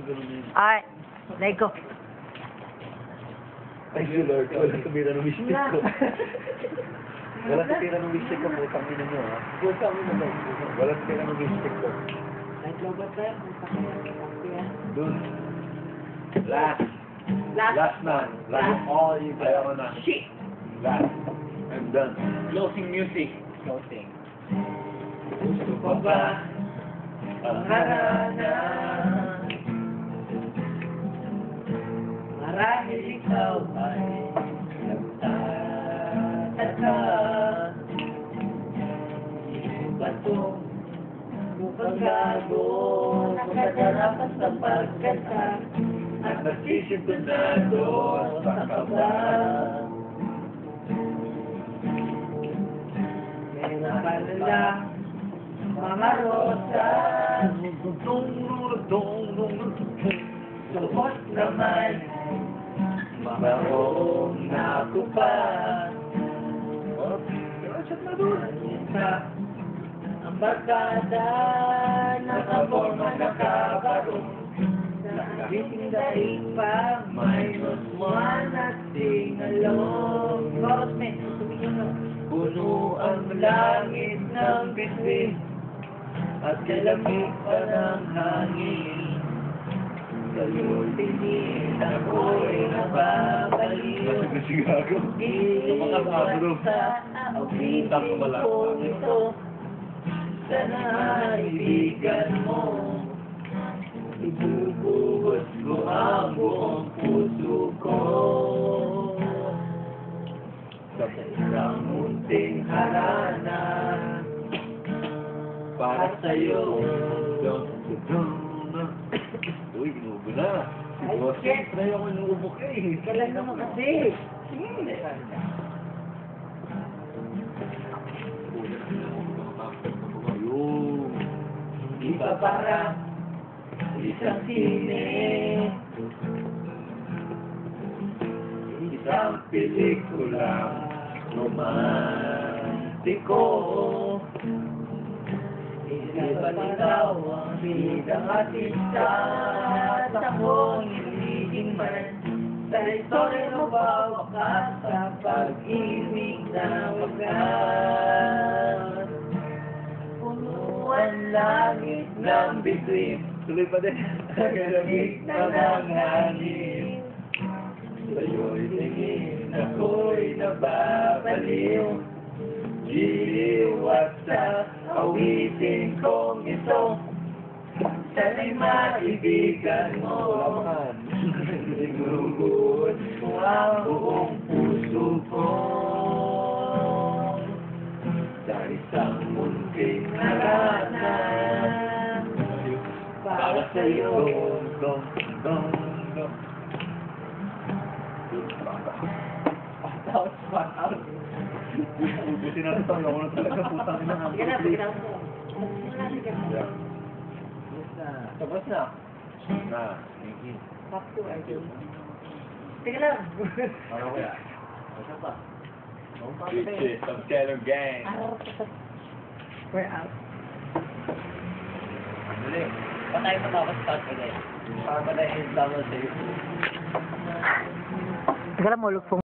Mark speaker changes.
Speaker 1: Alright, let go.
Speaker 2: Thank you, Lord. Wala tumira ng mistake ko. Wala tumira ng mistake ko. Putang ina nyo, ha? Putang ina nyo. Wala tumira ng mistake ko. Dun. Last. Last na. Last. All you got. Ayaw na.
Speaker 1: Shit.
Speaker 2: Last. I'm done.
Speaker 3: Closing music. Closing.
Speaker 2: Gusto pa ba ang harana?
Speaker 1: Marahil ikaw ay nagtataka. Bato, mukhang gago, nakadarapat sa pagkanta. At nagsisimpunado sa kaba. Kaya palala, mga rosas, suhot naman, marong nakupan. Ang barkada, nakaporma nakabarong. Gising daig pa, minus one at singalong. Rosmet, tumingin mo. Puno ang langit ng bituin at kalamig pa ng hangin. Sa'yo'y tingin ako'y nababaliw.
Speaker 2: Sigago.
Speaker 1: Iiwan sa awitin ko ito. Sana ibigan mo. Ibubuhos ko ang buong puso ko. Sa isang munting harana para sa'yo.
Speaker 2: Uy, inubo na.
Speaker 1: Ay, shit!
Speaker 2: Ayaw ko inubo ka eh.
Speaker 1: Kailan naman kasi?
Speaker 2: Ayun.
Speaker 1: Iba para isang sine, isang pelikula romantiko. Iba't ikaw ang bidang artista at akong leading man sa istorya ng wawakas sa pag-ibig na wagas. Puno ang langit ng bituin,
Speaker 2: Tuloy pa din.
Speaker 1: kalamig na ng hangin. Sa'yo'y tingin, ako'y nababaliw. Giliw at sa awitin kong ito. Sana'y maibigan mo. Sinugot mo ang buong puso ko. Sa isang munting harana para sa'yo.
Speaker 2: Ubusin natin ito. Ayaw ko na talaga. Putang ina nga.
Speaker 1: Sige na, pagkita mo.
Speaker 2: Yeah.
Speaker 3: Tapos na.
Speaker 2: Na. Thank you.
Speaker 1: Fuck you, Arjun. Sige lang.
Speaker 2: Ano ko yan?
Speaker 3: Ano pa?
Speaker 2: Bitches, some Taylor gang.
Speaker 1: We're out.
Speaker 3: Dali. Pa tayo matapos-start ulit. Para pala yung double save.
Speaker 1: Teka lang, mulog po.